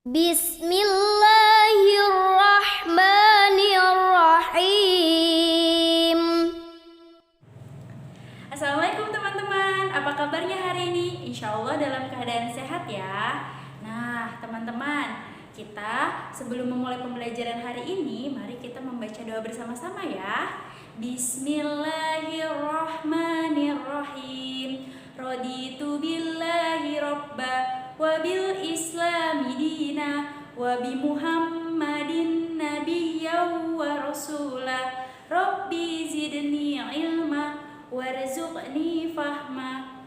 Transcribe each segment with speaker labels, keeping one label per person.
Speaker 1: Bismillahirrahmanirrahim.
Speaker 2: Assalamualaikum teman-teman, apa kabarnya hari ini? Insya Allah dalam keadaan sehat ya. Nah teman-teman, kita sebelum memulai pembelajaran hari ini, mari kita membaca doa bersama-sama ya. Bismillahirrahmanirrahim. Raditu billahi robba wa bil islami dina wa bi muhammadin nabiyyan wa rasulah. Rabbi zidni ilma warzuqni fahma.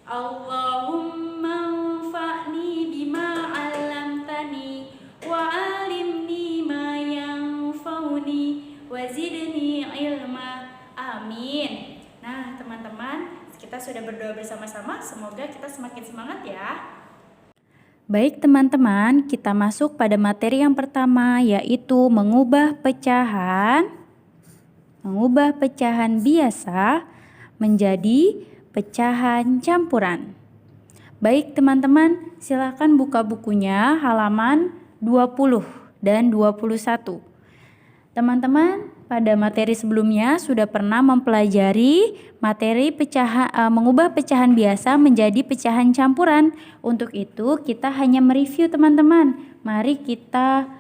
Speaker 2: Allahumma anfa'ni bima 'allamtani wa 'allimni ma yanfa'uni wa zidni ilma. Amin. Nah, teman-teman, kita sudah berdoa bersama-sama, semoga kita semakin semangat ya. Baik teman-teman, kita masuk pada materi yang pertama, yaitu mengubah pecahan biasa menjadi pecahan campuran. Baik teman-teman, silakan buka bukunya halaman 20 dan 21. Teman-teman, pada materi sebelumnya sudah pernah mempelajari materi mengubah pecahan biasa menjadi pecahan campuran. Untuk itu kita hanya mereview teman-teman. Mari kita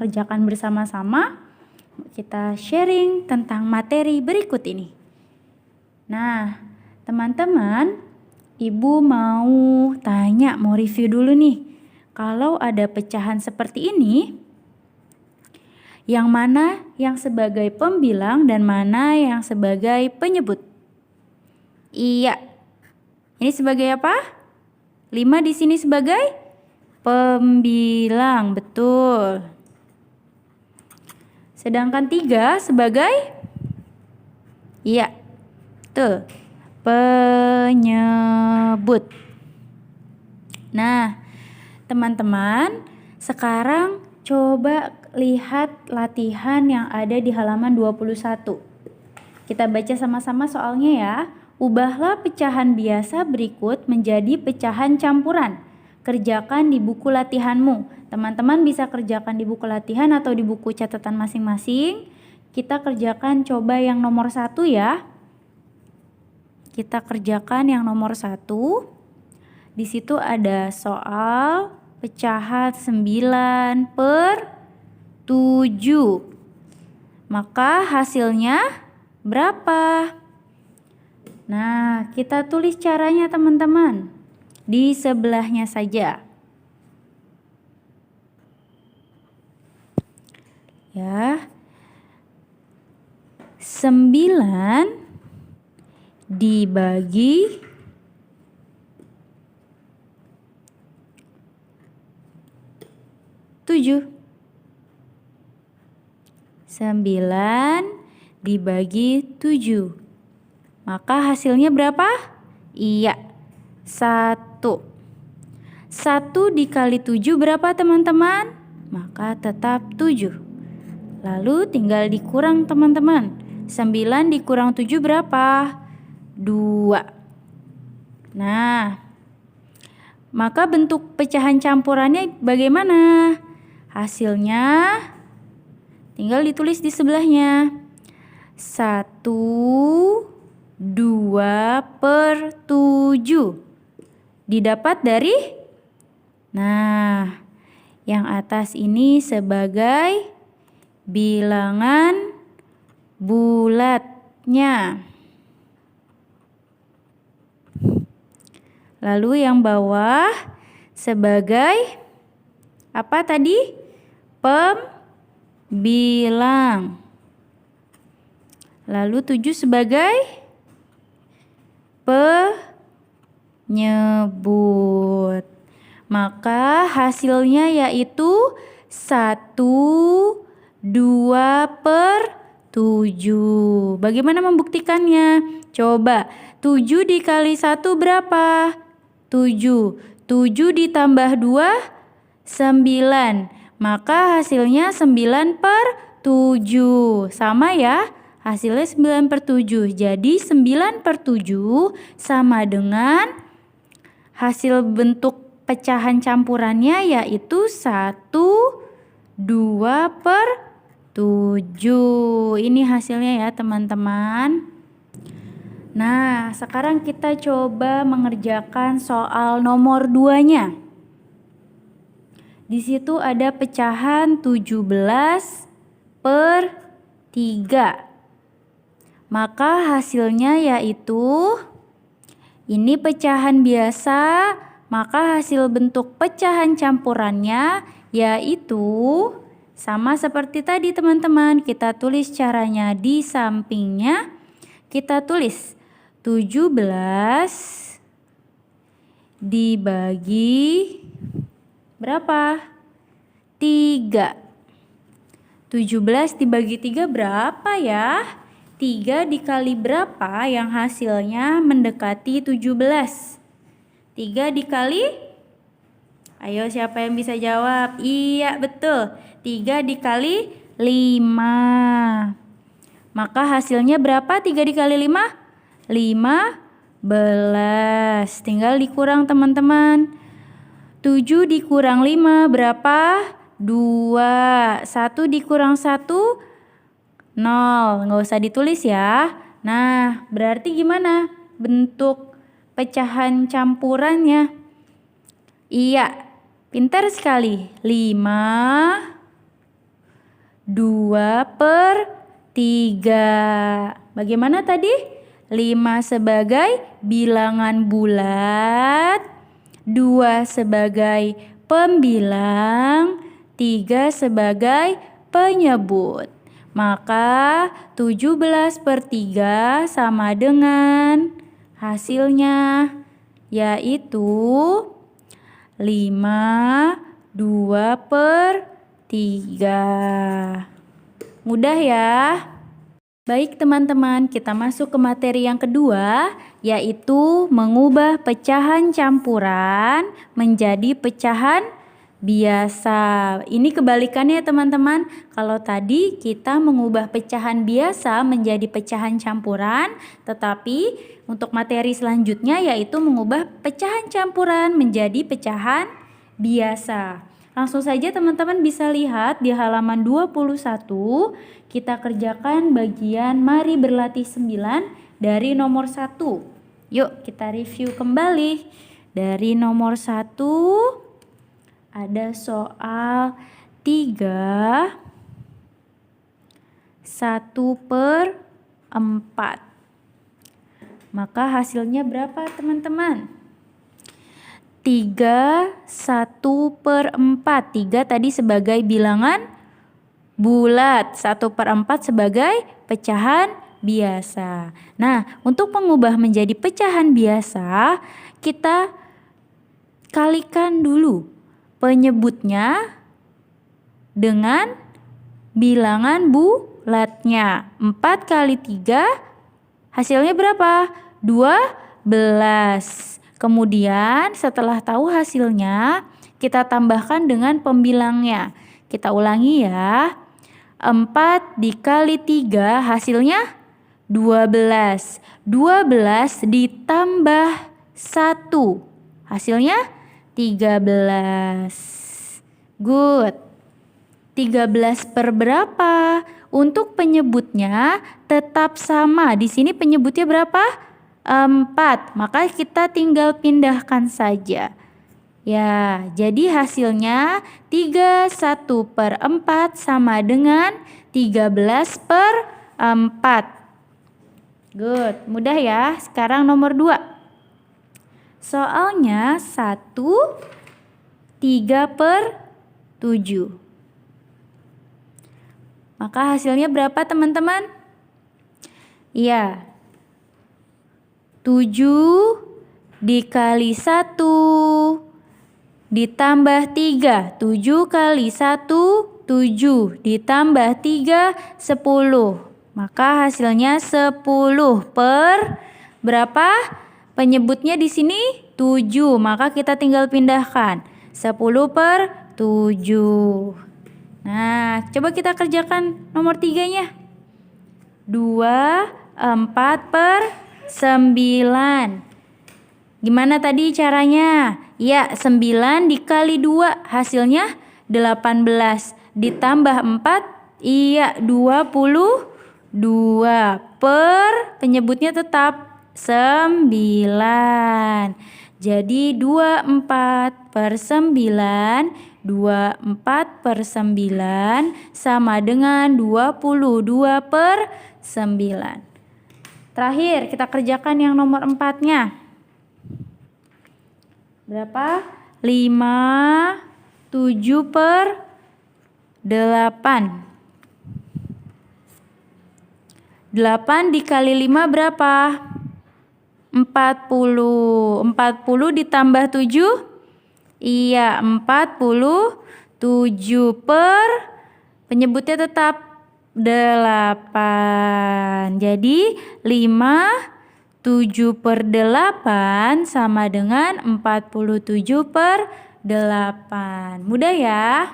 Speaker 2: kerjakan bersama-sama. Kita sharing tentang materi berikut ini. Nah, teman-teman, Ibu mau review dulu nih. Kalau ada pecahan seperti ini, yang mana yang sebagai pembilang dan mana yang sebagai penyebut? Iya. Ini sebagai apa? 5 di sini sebagai pembilang, betul. Sedangkan 3 sebagai penyebut. Nah, teman-teman, sekarang coba lihat latihan yang ada di halaman 21. Kita baca sama-sama soalnya ya. Ubahlah pecahan biasa berikut menjadi pecahan campuran. Kerjakan di buku latihanmu. Teman-teman bisa kerjakan di buku latihan atau di buku catatan masing-masing. Kita kerjakan coba yang nomor 1 ya. Kita kerjakan yang nomor 1. Di situ ada soal pecahan 9/7. Maka hasilnya berapa? Nah, kita tulis caranya teman-teman. Di sebelahnya saja. Ya. 9 dibagi 7. 9 dibagi 7. Maka hasilnya berapa? Iya, 1. 1 dikali 7 berapa teman-teman? Maka tetap 7. Lalu tinggal dikurang teman-teman. 9 dikurang 7 berapa? 2. Nah, maka bentuk pecahan campurannya bagaimana? Hasilnya tinggal ditulis di sebelahnya. 1/2/7 didapat dari, nah, yang atas ini sebagai bilangan bulatnya. Lalu yang bawah sebagai apa tadi? Pembilang. Lalu 7 sebagai penyebut. Maka hasilnya yaitu 1/2/7. Bagaimana membuktikannya? Coba, 7 dikali 1 berapa? 7. 7 ditambah 2, 9. Maka hasilnya 9/7. Sama ya? Hasilnya 9/7. Jadi 9/7 sama dengan hasil bentuk pecahan campurannya yaitu 1, 2 per 7. Ini hasilnya ya teman-teman. Nah, sekarang kita coba mengerjakan soal nomor 2-nya. Di situ ada pecahan 17 per 3. Maka hasilnya yaitu ini pecahan biasa, maka hasil bentuk pecahan campurannya yaitu sama seperti tadi teman-teman. Kita tulis caranya di sampingnya. Kita tulis 17 dibagi berapa? 3. 17 dibagi 3 berapa ya? 3 dikali berapa yang hasilnya mendekati 17? 3 dikali? Ayo siapa yang bisa jawab? Iya betul. 3 dikali 5. Maka hasilnya berapa 3 dikali 5? 15. Tinggal dikurang teman-teman. 7 dikurang 5 berapa? 2. 1 dikurang 1? 0, nggak usah ditulis ya. Nah, berarti gimana bentuk pecahan campurannya? Iya, pintar sekali. 5, 2 per 3. Bagaimana tadi? 5 sebagai bilangan bulat, 2 sebagai pembilang, 3 sebagai penyebut. Maka 17 per 3 sama dengan hasilnya yaitu 5, 2 per 3. Mudah ya? Baik teman-teman, kita masuk ke materi yang kedua, yaitu mengubah pecahan campuran menjadi pecahan biasa. Ini kebalikannya teman-teman. Kalau tadi kita mengubah pecahan biasa menjadi pecahan campuran, tetapi untuk materi selanjutnya yaitu mengubah pecahan campuran menjadi pecahan biasa. Langsung saja teman-teman bisa lihat di halaman 21, kita kerjakan bagian mari berlatih 9 dari nomor 1. Yuk kita review kembali. Dari nomor 1 ada soal 3, 1 per 4. Maka hasilnya berapa teman-teman? 3, 1 per 4. 3 tadi sebagai bilangan bulat, 1 per 4 sebagai pecahan biasa. Nah, untuk mengubah menjadi pecahan biasa, kita kalikan dulu penyebutnya dengan bilangan bulatnya. 4 kali 3 hasilnya berapa? 12. Kemudian setelah tahu hasilnya, kita tambahkan dengan pembilangnya. Kita ulangi ya. 4 dikali 3 hasilnya 12. 12 ditambah 1 hasilnya 13. Good. 13 per berapa? Untuk penyebutnya tetap sama. Di sini penyebutnya berapa? 4. Maka kita tinggal pindahkan saja. Ya, jadi hasilnya 31 per 4 sama dengan 13 per 4. Good. Mudah ya. Sekarang nomor 2. Soalnya 1, 3 per 7. Maka hasilnya berapa teman-teman? Iya. 7 dikali 1 ditambah 3. 7 kali 1, 7 ditambah 3, 10. Maka hasilnya 10 per berapa? Penyebutnya di sini 7, maka kita tinggal pindahkan. 10 per 7. Nah, coba kita kerjakan nomor 3-nya. 2, 4 per 9. Gimana tadi caranya? Ya, 9 dikali 2 hasilnya 18. Ditambah 4, iya 22. Penyebutnya tetap 9. Jadi 24/9, 24/9 sama dengan 22/9. Terakhir kita kerjakan yang nomor 4-nya. Berapa? 5, 7/8. 8 dikali 5 berapa? 40. 40 ditambah 7? Iya, 47 penyebutnya tetap 8. Jadi 7/8 sama dengan 47/8. Mudah ya?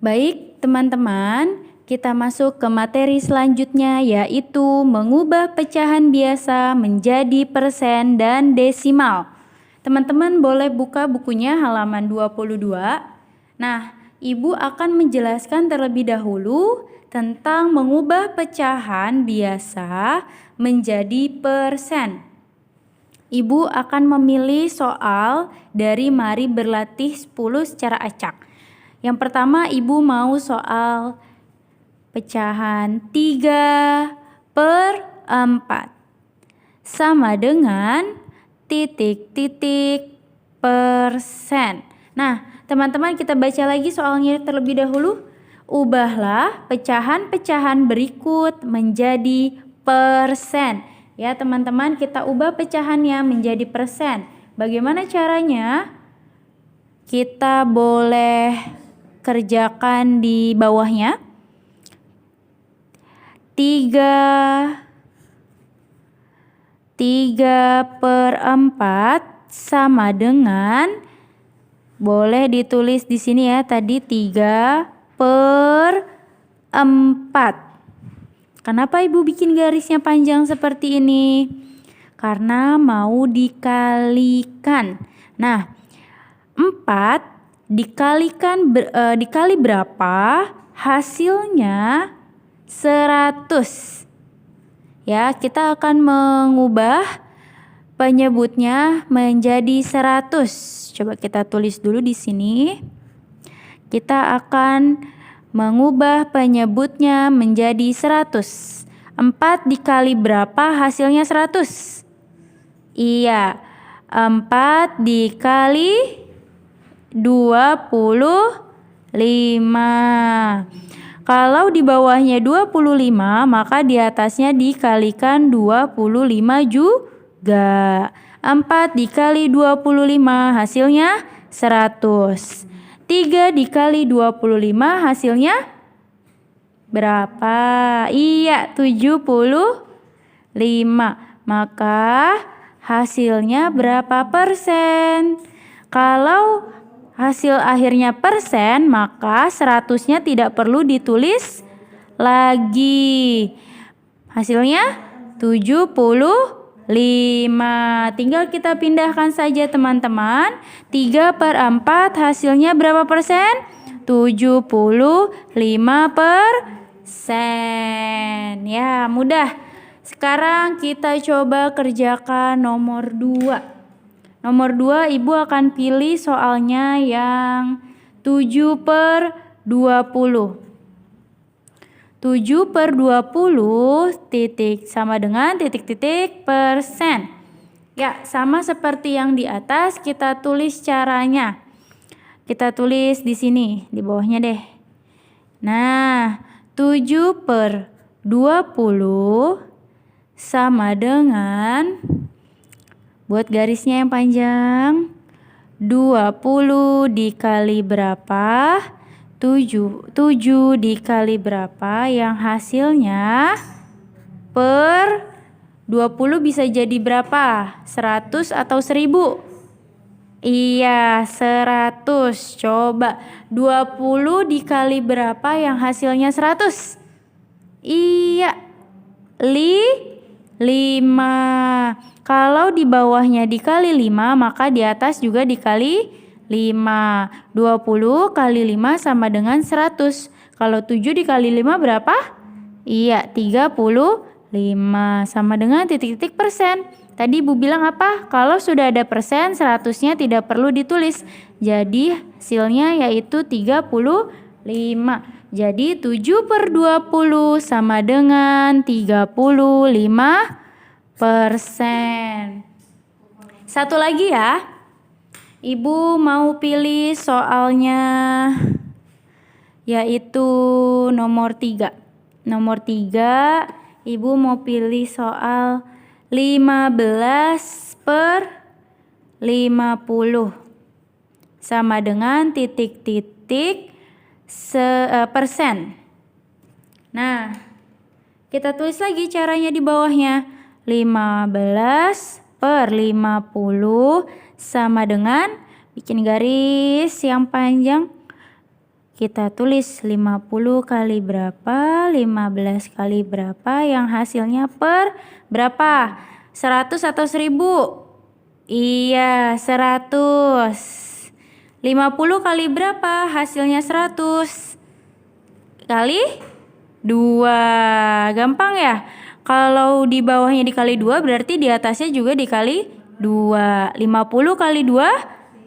Speaker 2: Baik teman-teman, kita masuk ke materi selanjutnya, yaitu mengubah pecahan biasa menjadi persen dan desimal. Teman-teman boleh buka bukunya halaman 22. Nah, Ibu akan menjelaskan terlebih dahulu tentang mengubah pecahan biasa menjadi persen. Ibu akan memilih soal dari Mari Berlatih 10 secara acak. Yang pertama, Ibu mau soal pecahan 3/4 sama dengan titik-titik persen. Nah, teman-teman kita baca lagi soalnya terlebih dahulu. Ubahlah pecahan-pecahan berikut menjadi persen. Ya teman-teman, kita ubah pecahannya menjadi persen. Bagaimana caranya? Kita boleh kerjakan di bawahnya. 3/4 sama dengan, boleh ditulis di sini ya, tadi 3/4. Kenapa Ibu bikin garisnya panjang seperti ini? Karena mau dikalikan. Nah, 4 dikali berapa? Hasilnya 100. Ya, kita akan mengubah penyebutnya menjadi 100. Coba kita tulis dulu di sini. Kita akan mengubah penyebutnya menjadi 100. 4 dikali berapa hasilnya 100? Iya, 4 dikali 25. Kalau di bawahnya 25, maka di atasnya dikalikan 25 juga. 4 dikali 25 hasilnya 100. 3 dikali 25 hasilnya berapa? Iya, 75. Maka hasilnya berapa persen? Kalau hasil akhirnya persen, maka 100-nya tidak perlu ditulis lagi. Hasilnya 75. Tinggal kita pindahkan saja teman-teman. 3/4 hasilnya berapa persen? 75%. Ya, mudah. Sekarang kita coba kerjakan nomor 2. Nomor 2, Ibu akan pilih soalnya yang 7/20. 7/20 titik sama dengan titik-titik persen. Ya, sama seperti yang di atas, kita tulis caranya. Kita tulis di sini, di bawahnya deh. Nah, 7/20 sama dengan, buat garisnya yang panjang, 20 dikali berapa? 7 dikali berapa yang hasilnya per 20 bisa jadi berapa? 100 atau 1000? Iya, 100. Coba 20 dikali berapa yang hasilnya 100? Iya, Kalau di bawahnya dikali 5, maka di atas juga dikali 5. 20 kali 5 sama dengan 100. Kalau 7 dikali 5 berapa? Iya, 35 sama dengan titik-titik persen. Tadi Ibu bilang apa? Kalau sudah ada persen, 100-nya tidak perlu ditulis. Jadi hasilnya yaitu 35. Jadi 7/20 sama dengan 35%. Satu lagi ya. Ibu mau pilih soalnya yaitu nomor 3. Nomor 3, Ibu mau pilih soal 15/50 sama dengan titik-titik persen. Nah, kita tulis lagi caranya di bawahnya. 15/50 sama dengan, bikin garis yang panjang. Kita tulis 50 kali berapa, 15 kali berapa, yang hasilnya per berapa? 100 atau 1000? Iya, 100. 50 kali berapa? Hasilnya 100. Kali 2. Gampang ya? Kalau di bawahnya dikali 2 berarti di atasnya juga dikali 2. 50 kali 2,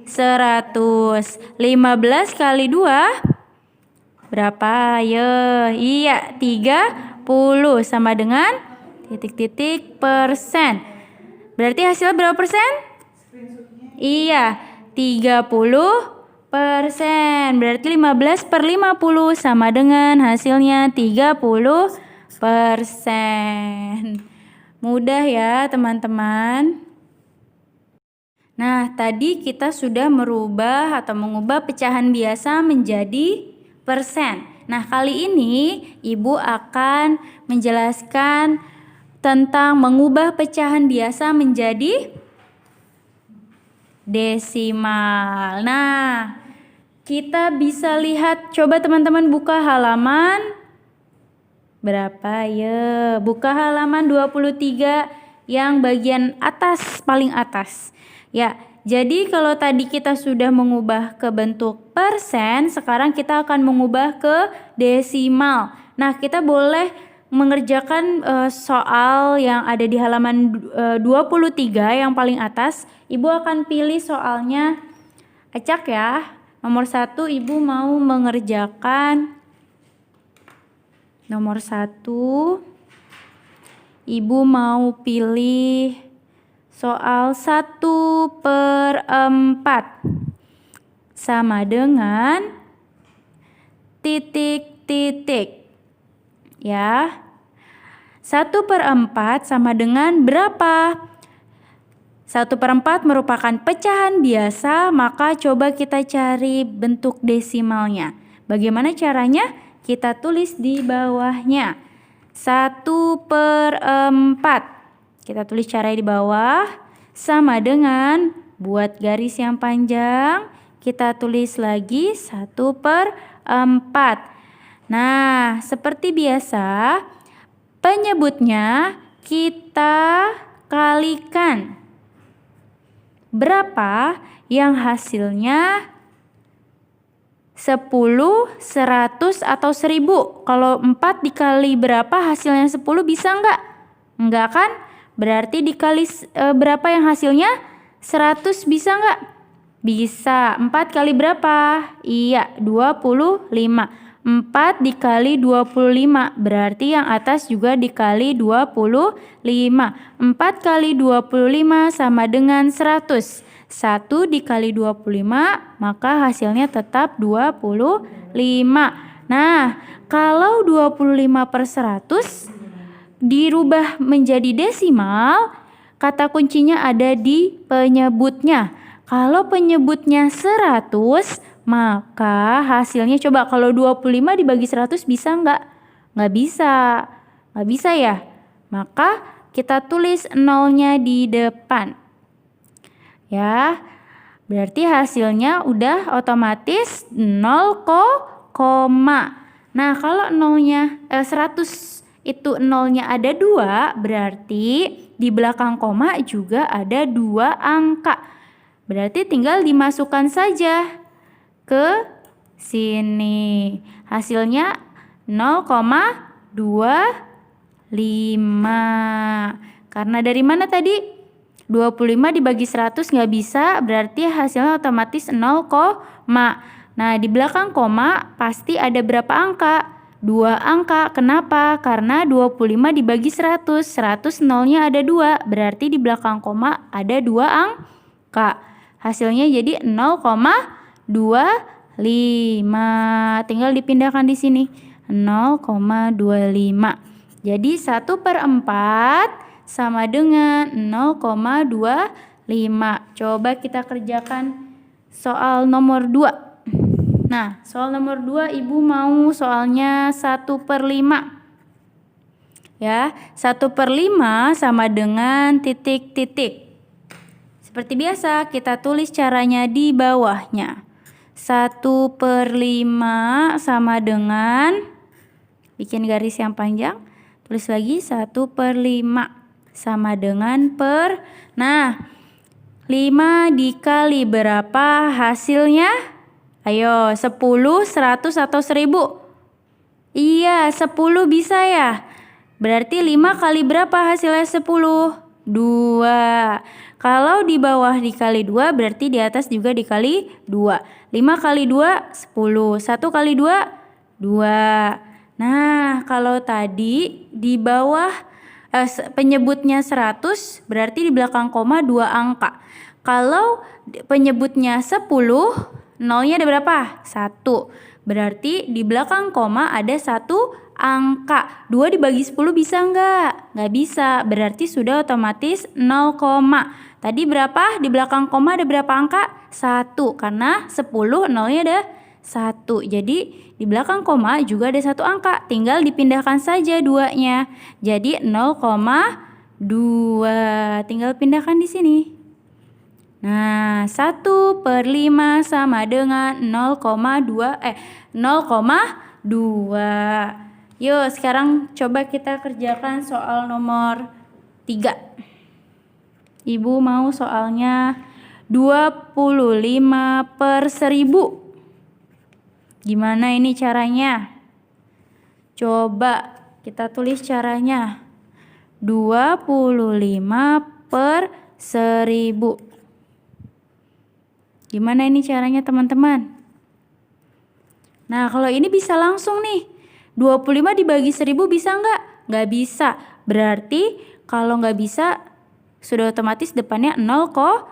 Speaker 2: 100. 15 kali 2 berapa? Iya, 30 sama dengan titik-titik persen. Berarti hasilnya berapa persen? Iya, 30%. Berarti 15/50 sama dengan hasilnya 30%. Mudah ya teman-teman. Nah, tadi kita sudah merubah atau mengubah pecahan biasa menjadi persen. Nah, kali ini Ibu akan menjelaskan tentang mengubah pecahan biasa menjadi desimal. Nah, kita bisa lihat, coba teman-teman buka halaman berapa ya? Buka halaman 23 yang bagian atas, paling atas. Ya, jadi kalau tadi kita sudah mengubah ke bentuk persen, sekarang kita akan mengubah ke desimal. Nah, kita boleh mengerjakan soal yang ada di halaman 23 yang paling atas. Ibu akan pilih soalnya acak ya. Nomor 1 Ibu mau mengerjakan nomor 1. Ibu mau pilih soal 1/4 sama dengan titik-titik. Ya. 1/4 sama dengan berapa? 1/4 merupakan pecahan biasa, maka coba kita cari bentuk desimalnya. Bagaimana caranya? Kita tulis di bawahnya. 1/4. Kita tulis caranya di bawah, sama dengan buat garis yang panjang, kita tulis lagi 1/4. Nah, seperti biasa, penyebutnya kita kalikan. Berapa yang hasilnya 10, 100, atau 1000? Kalau 4 dikali berapa hasilnya 10, bisa enggak? Enggak kan? Berarti dikali berapa yang hasilnya 100, bisa enggak? Bisa. 4 kali berapa? Iya, 25. 4 dikali 25, berarti yang atas juga dikali 25. 4 kali 25 sama dengan 100. 1 dikali 25, maka hasilnya tetap 25. Nah, kalau 25/100 dirubah menjadi desimal, kata kuncinya ada di penyebutnya. Kalau penyebutnya 100, maka hasilnya, coba kalau 25 dibagi 100 bisa enggak? Enggak bisa. Enggak bisa ya? Maka kita tulis nolnya di depan. Ya, berarti hasilnya udah otomatis 0, Nah, kalau nolnya 100 itu nolnya ada 2, berarti di belakang koma juga ada 2 angka. Berarti tinggal dimasukkan saja ke sini. Hasilnya 0,25. Karena dari mana tadi? 25 dibagi 100 nggak bisa, berarti hasilnya otomatis 0, nah di belakang koma pasti ada berapa angka? 2 angka. Kenapa? Karena 25 dibagi 100, 100 nolnya ada 2, berarti di belakang koma ada 2 angka. Hasilnya jadi 0,25. Tinggal dipindahkan di sini. 0,25. Jadi 1/4 sama dengan 0,25. Coba kita kerjakan soal nomor 2. Nah, soal nomor 2 Ibu mau soalnya 1/5. Ya, 1/5 sama dengan titik-titik. Seperti biasa, kita tulis caranya di bawahnya. 1/5 sama dengan, bikin garis yang panjang, tulis lagi 1/5 sama dengan nah 5 dikali berapa hasilnya? Ayo, 10, 100 atau 1000? Iya, 10 bisa ya. Berarti 5 kali berapa hasilnya 10? 2. Kalau di bawah dikali 2 berarti di atas juga dikali 2. 5 kali 2 10. 1 kali 2 2. Nah, kalau tadi di bawah penyebutnya 100 berarti di belakang koma 2 angka. Kalau penyebutnya 10, nolnya ada berapa? 1. Berarti di belakang koma ada 1 angka. 2 dibagi 10 bisa nggak? Nggak bisa. Berarti sudah otomatis 0, tadi berapa? Di belakang koma ada berapa angka? 1. Karena 10 nolnya ada 1. Jadi di belakang koma juga ada 1 angka. Tinggal dipindahkan saja 2-nya. Jadi 0,2. Tinggal pindahkan di sini. Nah, 1/5 sama dengan 0,2. Yuk, sekarang coba kita kerjakan soal nomor 3. Ibu mau soalnya 25/1000. Gimana ini caranya? Coba kita tulis caranya. 25/1000. Gimana ini caranya teman-teman? Nah, kalau ini bisa langsung nih. 25 dibagi 1000 bisa nggak? Nggak bisa. Berarti kalau nggak bisa sudah otomatis depannya 0,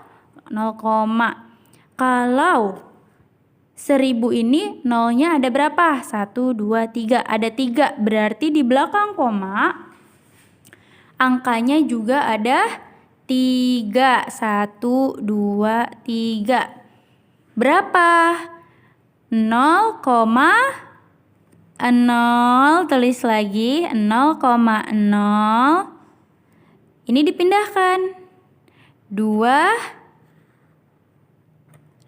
Speaker 2: Kalau 1000 ini nolnya ada berapa? 1, 2, 3. Ada 3. Berarti di belakang koma angkanya juga ada 3. 1, 2, 3. Berapa? 0,0. Tulis lagi 0,0. Ini dipindahkan. 2,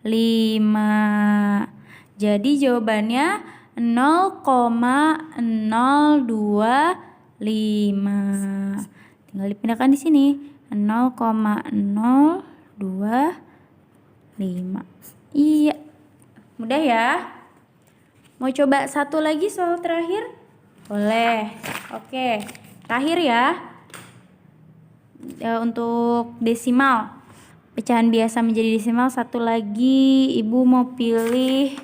Speaker 2: 5. Jadi jawabannya 0,025. Tinggal dipindahkan di sini. 0,025. Iya. Mudah ya? Mau coba satu lagi soal terakhir? Boleh. Oke. Terakhir ya. Untuk desimal. Pecahan biasa menjadi desimal satu lagi. Ibu mau pilih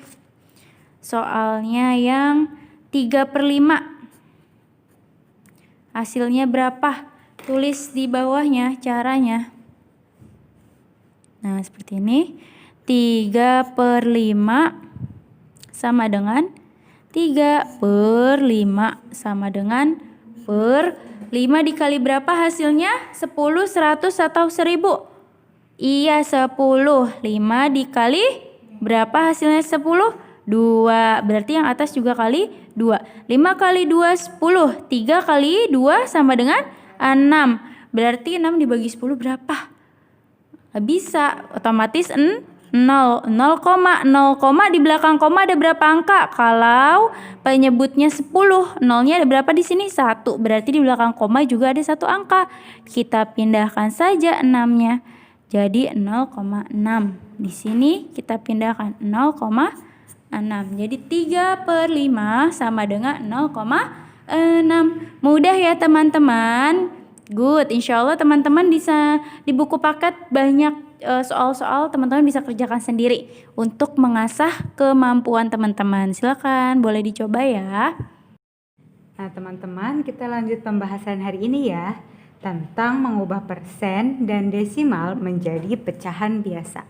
Speaker 2: soalnya yang 3/5. Hasilnya berapa? Tulis di bawahnya caranya. Nah, seperti ini. 3/5 sama dengan 3/5 sama dengan 5 dikali berapa hasilnya? 10, 100 atau 1000? Iya, 10. 5 dikali berapa hasilnya 10? 2. Berarti yang atas juga kali 2. 5 kali 2 10. 3 kali 2 sama dengan 6. Berarti 6 dibagi 10 berapa? Bisa, otomatis 6. 0, 0, di belakang koma ada berapa angka? Kalau penyebutnya 10, nolnya ada berapa di sini? 1. Berarti di belakang koma juga ada 1 angka. Kita pindahkan saja 6-nya. Jadi 0,6. Di sini kita pindahkan 0,6. Jadi 3/5 sama dengan 0,6. Mudah ya teman-teman. Good. Insya Allah teman-teman bisa di buku paket banyak soal-soal teman-teman bisa kerjakan sendiri untuk mengasah kemampuan teman-teman. Silakan boleh dicoba ya.
Speaker 1: Nah teman-teman, kita lanjut pembahasan hari ini ya, tentang mengubah persen dan desimal menjadi pecahan biasa.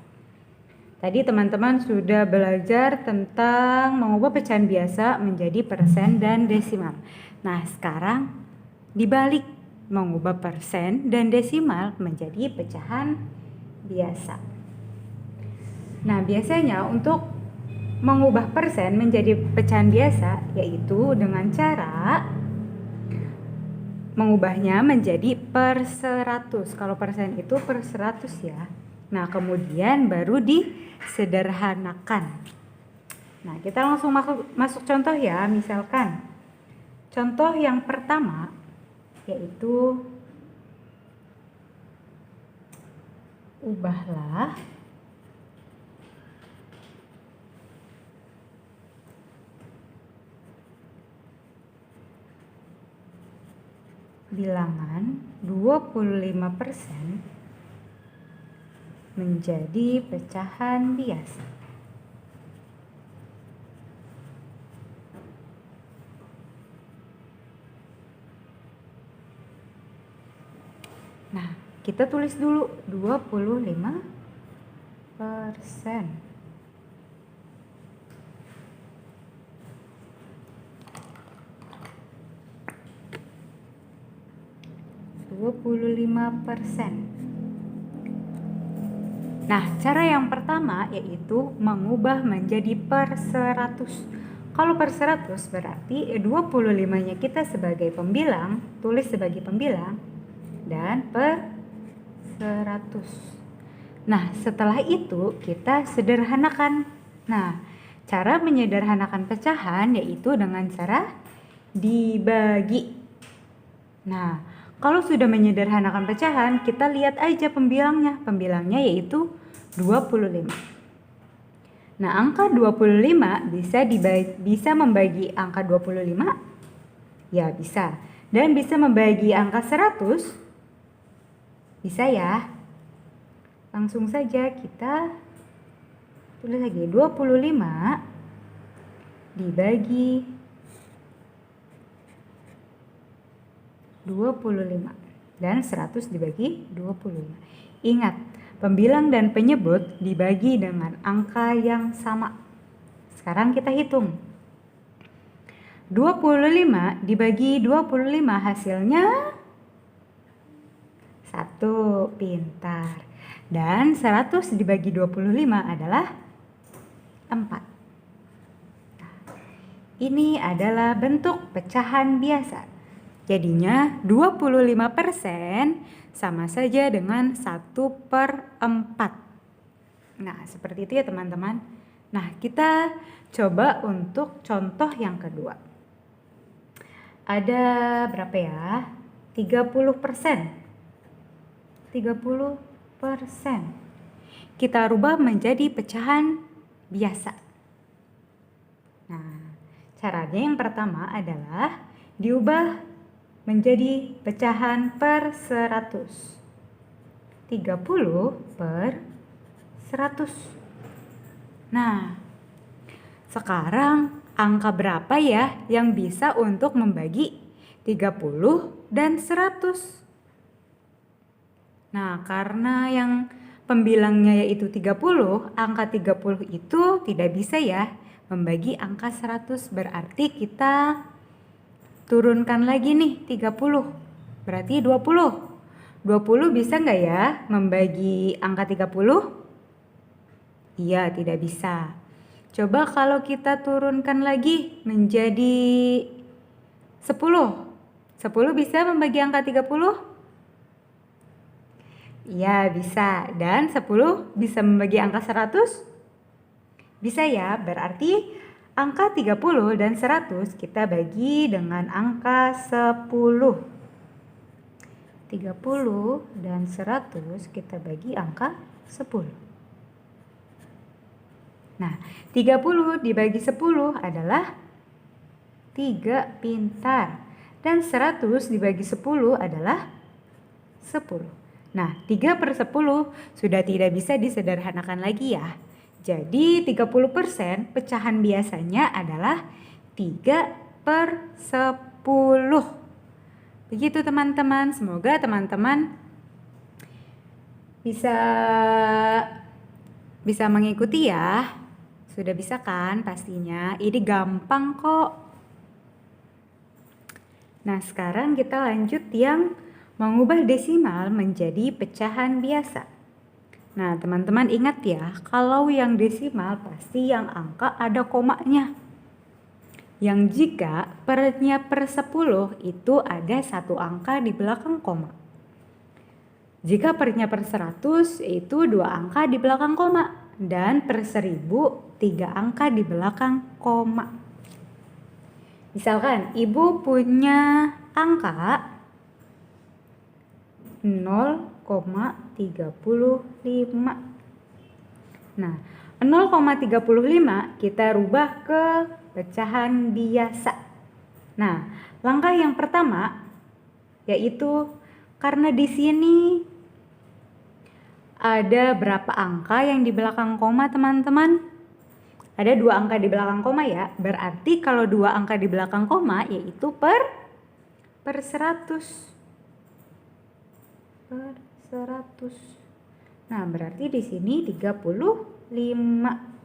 Speaker 1: Tadi teman-teman sudah belajar tentang mengubah pecahan biasa menjadi persen dan desimal. Nah sekarang dibalik, mengubah persen dan desimal menjadi pecahan biasa. Nah biasanya untuk mengubah persen menjadi pecahan biasa yaitu dengan cara mengubahnya menjadi per 100. Kalau persen itu per 100 ya. Nah kemudian baru disederhanakan. Nah kita langsung masuk contoh ya. Misalkan contoh yang pertama yaitu ubahlah bilangan 25% menjadi pecahan biasa. Nah, kita tulis dulu 25%. Nah, cara yang pertama yaitu mengubah menjadi per 100. Kalau per 100 berarti 25-nya kita sebagai pembilang, tulis sebagai pembilang, dan per 100. Nah, setelah itu kita sederhanakan. Nah, cara menyederhanakan pecahan yaitu dengan cara dibagi. Nah, kalau sudah menyederhanakan pecahan, kita lihat aja pembilangnya. Pembilangnya yaitu 25. Nah, angka 25 bisa membagi angka 25? Ya, bisa. Dan bisa membagi angka 100? Bisa ya. Langsung saja kita tulis lagi 25 dibagi 25 dan 100 dibagi 25. Ingat, pembilang dan penyebut dibagi dengan angka yang sama. Sekarang kita hitung. 25 dibagi 25 hasilnya 1, pintar. Dan 100 dibagi 25 adalah 4. Ini adalah bentuk pecahan biasa. Jadinya 25% sama saja dengan 1/4. Nah, seperti itu ya teman-teman. Nah, kita coba untuk contoh yang kedua. Ada berapa ya? 30%. 30%. Kita rubah menjadi pecahan biasa. Nah, caranya yang pertama adalah diubah menjadi pecahan per 100. 30 per 100. Nah, sekarang angka berapa ya yang bisa untuk membagi 30 dan 100? Nah, karena yang pembilangnya yaitu 30, angka 30 itu tidak bisa ya membagi angka 100. Berarti kita turunkan lagi nih 30. Berarti 20. 20 bisa nggak ya membagi angka 30? Iya, tidak bisa. Coba kalau kita turunkan lagi menjadi 10. 10 bisa membagi angka 30? Ya, bisa. Dan 10 bisa membagi angka 100? Bisa ya, berarti angka 30 dan 100 kita bagi dengan angka 10. 30 dan 100 kita bagi angka 10. Nah, 30 dibagi 10 adalah 3 pintar. Dan 100 dibagi 10 adalah 10. Nah, 3 per 10 sudah tidak bisa disederhanakan lagi ya. Jadi 30% pecahan biasanya adalah 3 per 10. Begitu teman-teman, semoga teman-teman bisa mengikuti ya. Sudah bisa kan pastinya? Ini gampang kok. Nah, sekarang kita lanjut yang mengubah desimal menjadi pecahan biasa. Nah, teman-teman ingat ya, kalau yang desimal pasti yang angka ada komanya. Yang jika pernya per 10 itu ada satu angka di belakang koma. Jika pernya per 100 itu 2 angka di belakang koma. Dan per 1000 3 angka di belakang koma. Misalkan ibu punya angka 0,35. Nah, 0,35 kita rubah ke pecahan biasa. Nah, langkah yang pertama yaitu karena di sini ada berapa angka yang di belakang koma, teman-teman? Ada 2 angka di belakang koma ya. Berarti kalau 2 angka di belakang koma yaitu per 100. Per 100. Nah, berarti di sini 35.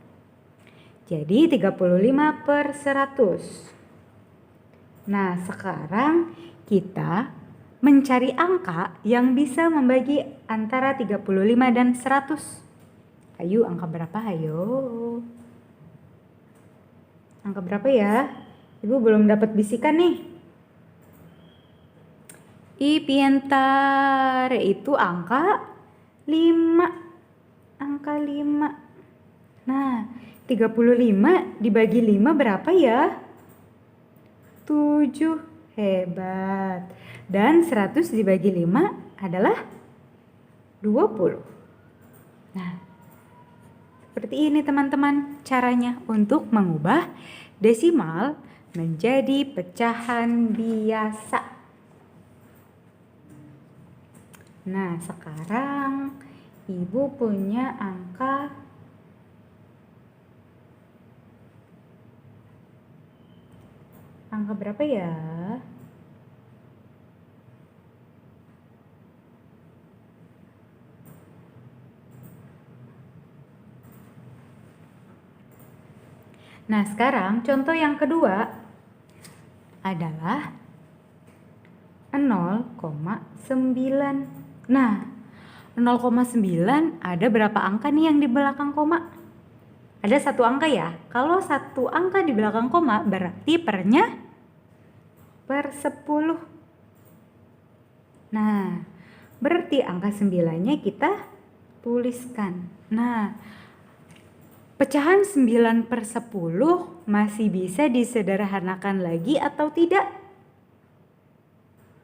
Speaker 1: Jadi 35 per 100. Nah, sekarang kita mencari angka yang bisa membagi antara 35 dan 100. Ayo, angka berapa? Ayo. Angka berapa ya? Ibu belum dapat bisikan nih. Pintar, itu angka 5. Angka 5. Nah, 35 dibagi 5 berapa ya? 7. Hebat. Dan 100 dibagi 5 adalah 20. Nah, seperti ini teman-teman caranya untuk mengubah desimal menjadi pecahan biasa. Nah, sekarang ibu punya angka berapa ya? Nah, sekarang contoh yang kedua adalah 0,9. Nah, 0,9 ada berapa angka nih yang di belakang koma? Ada satu angka ya. Kalau satu angka di belakang koma berarti pernya per 10. Nah, berarti angka 9-nya kita tuliskan. Nah, pecahan 9 per 10 masih bisa disederhanakan lagi atau tidak?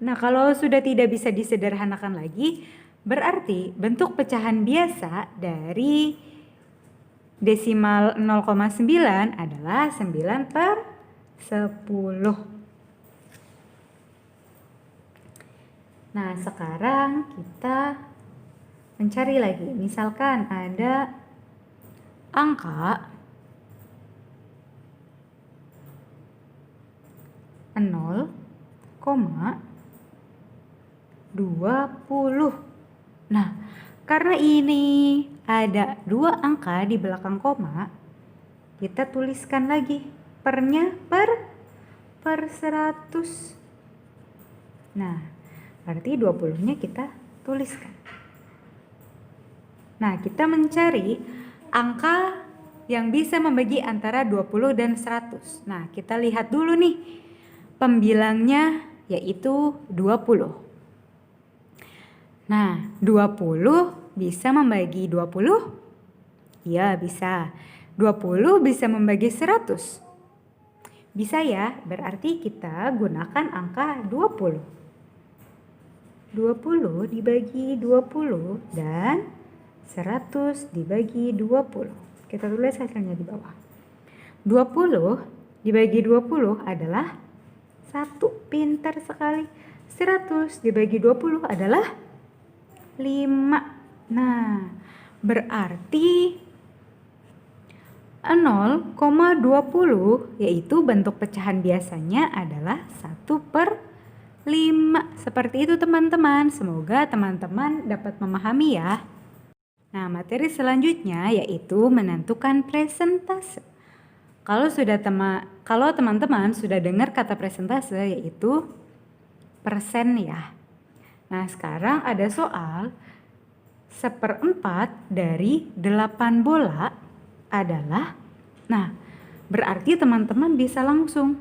Speaker 1: Nah, kalau sudah tidak bisa disederhanakan lagi, berarti bentuk pecahan biasa dari desimal 0,9 adalah 9 per 10. Nah, sekarang kita mencari lagi. Misalkan ada angka 0,20. Nah, karena ini ada 2 angka di belakang koma, kita tuliskan lagi pernya per 100. Nah, berarti 20-nya kita tuliskan. Nah, kita mencari angka yang bisa membagi antara 20 dan 100. Nah, kita lihat dulu nih. Pembilangnya yaitu 20. Nah, 20 bisa membagi 20? Iya, bisa. 20 bisa membagi 100. Bisa ya, berarti kita gunakan angka 20. 20 dibagi 20 dan 100 dibagi 20. Kita tulis hasilnya di bawah. 20 dibagi 20 adalah 1. Pintar sekali. 100 dibagi 20 adalah 5. Nah, berarti 0,20 yaitu bentuk pecahan biasanya adalah 1/5. Seperti itu teman-teman. Semoga teman-teman dapat memahami ya. Nah, materi selanjutnya yaitu menentukan presentase. Kalau teman-teman sudah dengar kata presentase yaitu persen ya. Nah, sekarang ada soal 1/4 dari 8 bola adalah, nah berarti teman-teman bisa langsung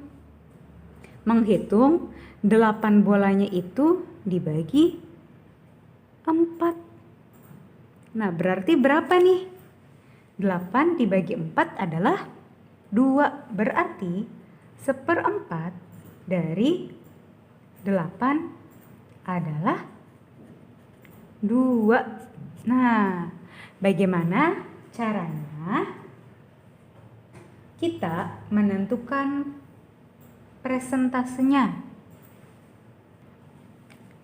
Speaker 1: menghitung 8 bolanya itu dibagi 4. Nah, berarti berapa nih? 8 dibagi 4 adalah 2. Berarti 1/4 dari 8 adalah 2. Nah, bagaimana caranya kita menentukan presentasenya?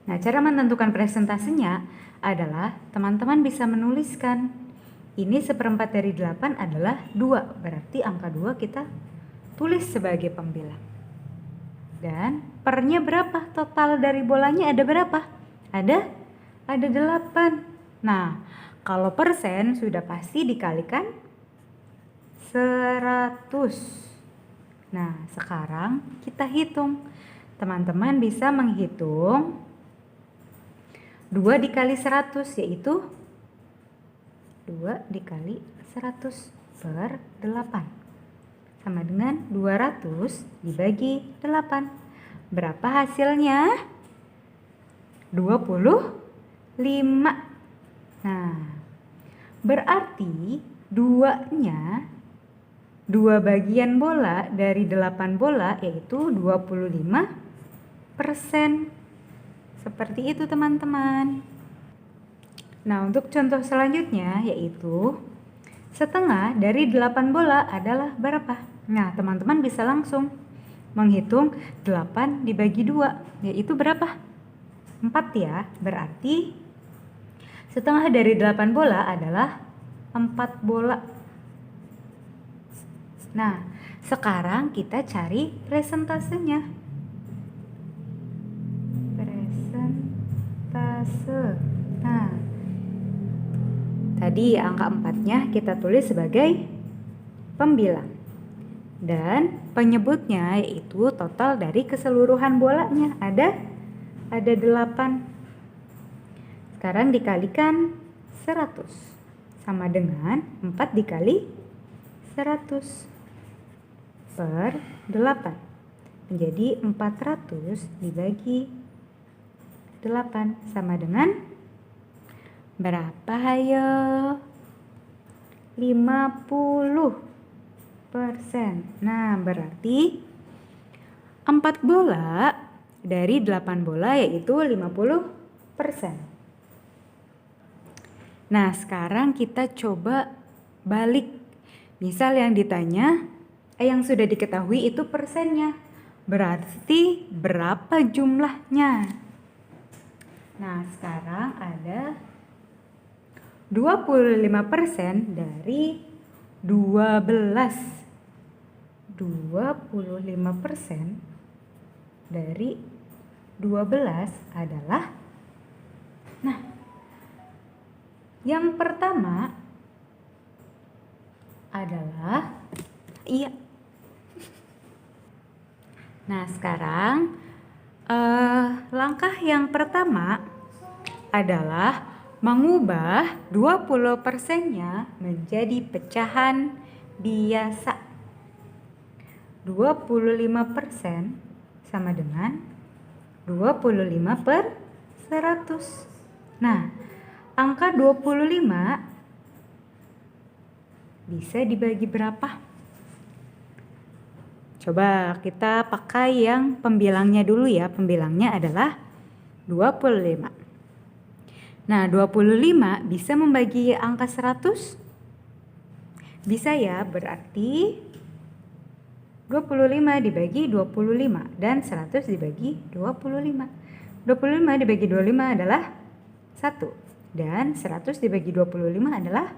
Speaker 1: Nah, cara menentukan presentasenya adalah teman-teman bisa menuliskan ini 1/4 dari 8 adalah 2. Berarti angka 2 kita tulis sebagai pembilang. Dan pernya berapa? Total dari bolanya ada berapa? Ada 8. Nah, kalau persen sudah pasti dikalikan 100. Nah, sekarang kita hitung. Teman-teman bisa menghitung 2 dikali 100 yaitu 2 dikali 100/8 sama dengan 200 dibagi 8. Berapa hasilnya? 25. Nah, berarti 2 bagian bola dari 8 bola yaitu 25%. Seperti itu teman-teman. Nah, untuk contoh selanjutnya yaitu setengah dari 8 bola adalah berapa? Nah, teman-teman bisa langsung menghitung 8 dibagi 2 yaitu berapa? 4 ya. Berarti setengah dari 8 bola adalah 4 bola. Nah, sekarang kita cari presentasenya. Nah, tadi angka 4-nya kita tulis sebagai pembilang. Dan penyebutnya yaitu total dari keseluruhan bolanya. Ada 8. Sekarang dikalikan 100. Sama dengan 4 dikali 100/8. Menjadi 400 dibagi 8 sama dengan berapa ayo? 50%. Nah, berarti 4 bola dari 8 bola yaitu 50%. Nah, sekarang kita coba balik. Misal yang ditanya, yang sudah diketahui itu persennya. Berarti berapa jumlahnya? Nah, sekarang ada 25% dari 12. 25% dari 12 adalah, nah, yang pertama adalah, iya. Nah, sekarang langkah yang pertama adalah mengubah 20%-nya menjadi pecahan biasa. 25% sama dengan 25/100. Nah, angka 25 bisa dibagi berapa? Coba kita pakai yang pembilangnya dulu ya. Pembilangnya adalah 25. Nah, 25 bisa membagi angka 100? Bisa ya, berarti 25 dibagi 25 dan 100 dibagi 25. 25 dibagi 25 adalah 1 dan 100 dibagi 25 adalah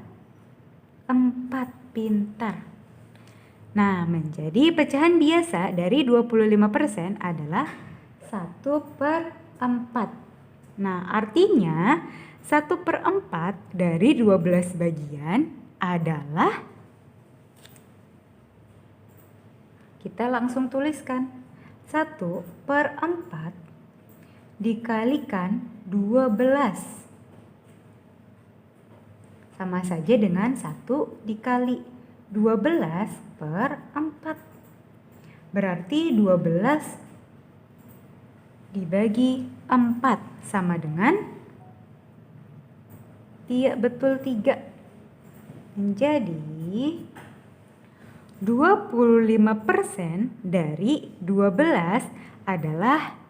Speaker 1: 4. Pintar. Nah, menjadi pecahan biasa dari 25% adalah 1/4. Nah, artinya 1/4 dari 12 bagian adalah, kita langsung tuliskan 1/4 dikalikan 12 sama saja dengan 1 dikali 12/4. Berarti 12 dibagi 4 sama dengan, iya betul, 3. Menjadi 25% dari 12 adalah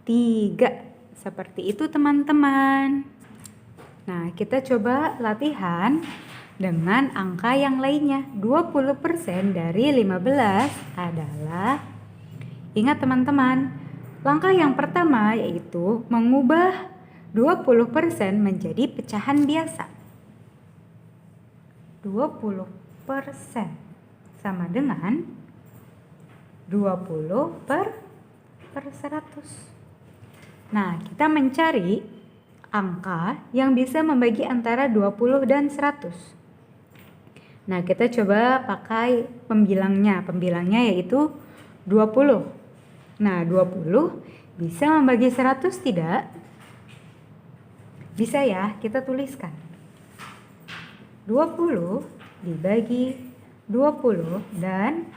Speaker 1: 3. Seperti itu teman-teman. Nah, kita coba latihan dengan angka yang lainnya. 20% dari 15 adalah, ingat teman-teman, langkah yang pertama yaitu mengubah 20% menjadi pecahan biasa. 20% sama dengan 20/100. Nah, kita mencari angka yang bisa membagi antara 20 dan 100. Nah, kita coba pakai pembilangnya. Pembilangnya yaitu 20. Nah, 20 bisa membagi 100 tidak? Bisa ya, kita tuliskan. 20 dibagi 20 dan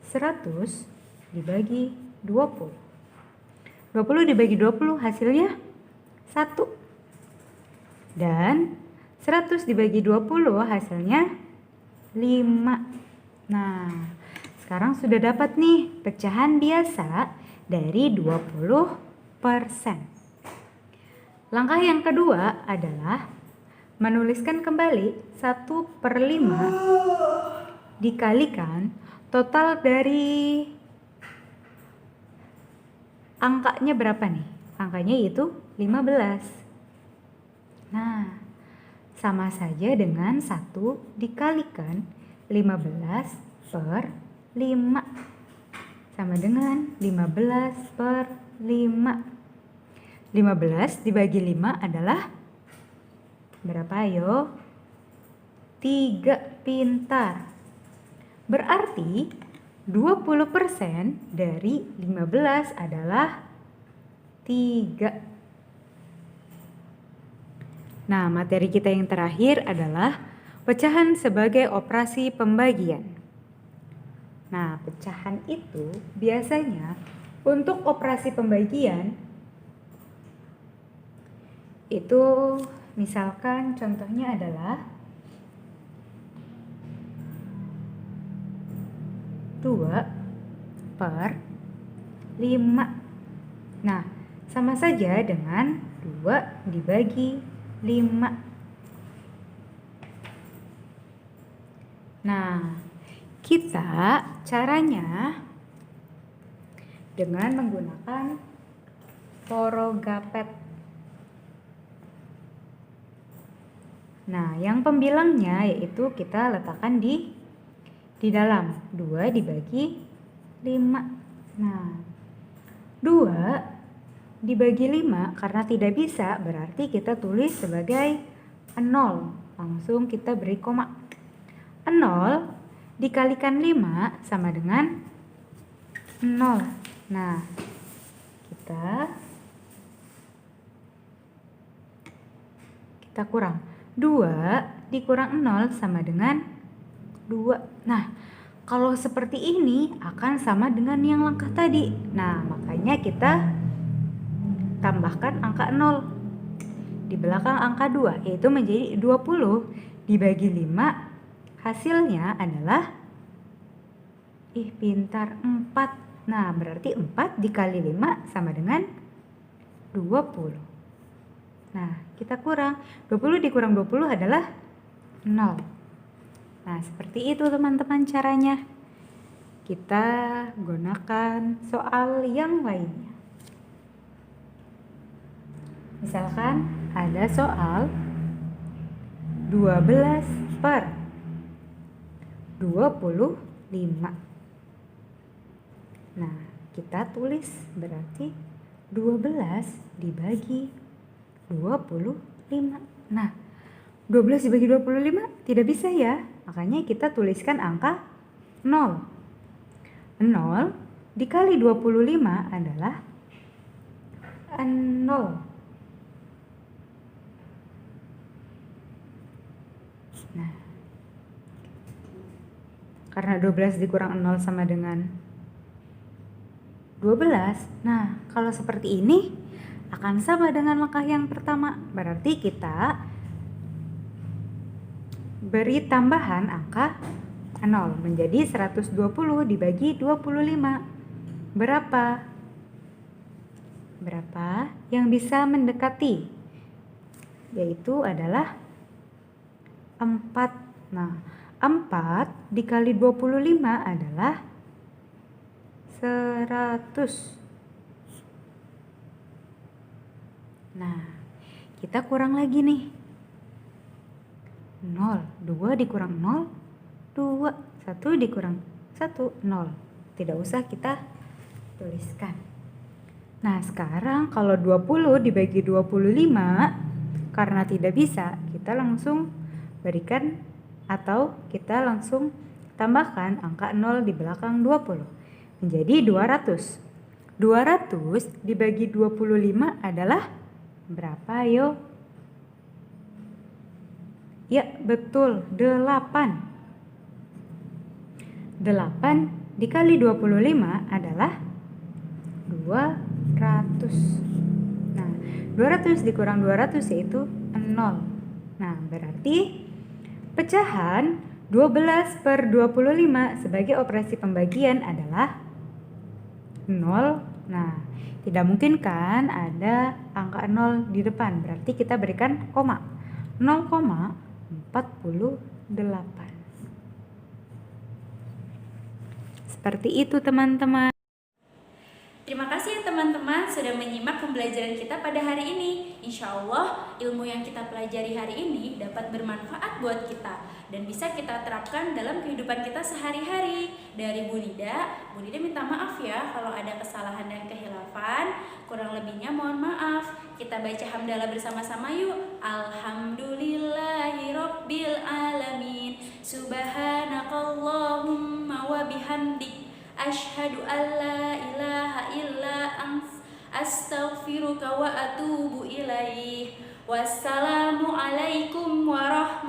Speaker 1: 100 dibagi 20. 20 dibagi 20 hasilnya 1. Dan 100 dibagi 20 hasilnya 5. Nah, sekarang sudah dapat nih pecahan biasa dari 20%. Langkah yang kedua adalah menuliskan kembali 1/5 dikalikan total dari angkanya berapa nih? Angkanya yaitu 15. Nah, sama saja dengan 1 dikalikan 15/5 sama dengan 15/5. 15 dibagi 5 adalah berapa ayo? 3. Pintar. Berarti 20% dari 15 adalah 3. Nah, materi kita yang terakhir adalah pecahan sebagai operasi pembagian. Nah, pecahan itu biasanya untuk operasi pembagian itu, misalkan contohnya adalah 2/5. Nah, sama saja dengan 2 dibagi 5. Nah, kita caranya dengan menggunakan porogapet. Nah, yang pembilangnya yaitu kita letakkan di dalam 2 dibagi 5. Nah, 2 dibagi 5 karena tidak bisa berarti kita tulis sebagai 0. Langsung kita beri koma. 0 dikalikan 5 sama dengan 0. Nah, kita kurang. 2 dikurang 0 sama dengan 2. Nah, kalau seperti ini akan sama dengan yang langkah tadi. Nah, makanya kita tambahkan angka 0. di belakang angka 2, yaitu menjadi 20 dibagi 5, hasilnya adalah pintar 4. Nah, berarti 4 dikali 5 sama dengan 20. Nah, kita kurang. 20 dikurang 20 adalah 0. Nah, seperti itu teman-teman caranya. Kita gunakan soal yang lainnya. Misalkan ada soal 12 per 25. Nah, kita tulis berarti 12 dibagi 25. Nah, 12 dibagi 25 tidak bisa ya. Makanya kita tuliskan angka 0. 0 dikali 25 adalah 0. Nah, karena 12 dikurang 0 sama dengan 12. Nah, kalau seperti ini akan sama dengan langkah yang pertama. Berarti kita beri tambahan angka 0 menjadi 120 dibagi 25. Berapa? Berapa yang bisa mendekati? Yaitu adalah 4. Nah, 4 dikali 25 adalah 100. Nah, kita kurang lagi nih. 0, 2 dikurang 0, 2, 1 dikurang 1, 0. Tidak usah kita tuliskan. Nah, sekarang kalau 20 dibagi 25, karena tidak bisa, kita langsung berikan atau kita langsung tambahkan angka 0 di belakang 20 menjadi 200. 200 dibagi 25 adalah berapa yo? Ya, betul, 8. 8 dikali 25 adalah 200. Nah, 200 dikurang 200 yaitu 0. Nah, berarti pecahan 12 per 25 sebagai operasi pembagian adalah 0. Nah, tidak mungkin kan ada angka 0 di depan. Berarti kita berikan koma. 0,48. Seperti itu teman-teman.
Speaker 2: Terima kasih ya teman-teman sudah menyimak pembelajaran kita pada hari ini. Insya Allah ilmu yang kita pelajari hari ini dapat bermanfaat buat kita dan bisa kita terapkan dalam kehidupan kita sehari-hari. Dari Bu Nida minta maaf ya kalau ada kesalahan dan kehilafan. Kurang lebihnya mohon maaf. Kita baca hamdalah bersama-sama yuk. Alhamdulillahirabbil alamin. Subhanakallahumma wa bihamdik. Asyhadu an la ilaha illa ants astaghfiruka wa atubu ilaih. Wassalamualaikum warahmatullahi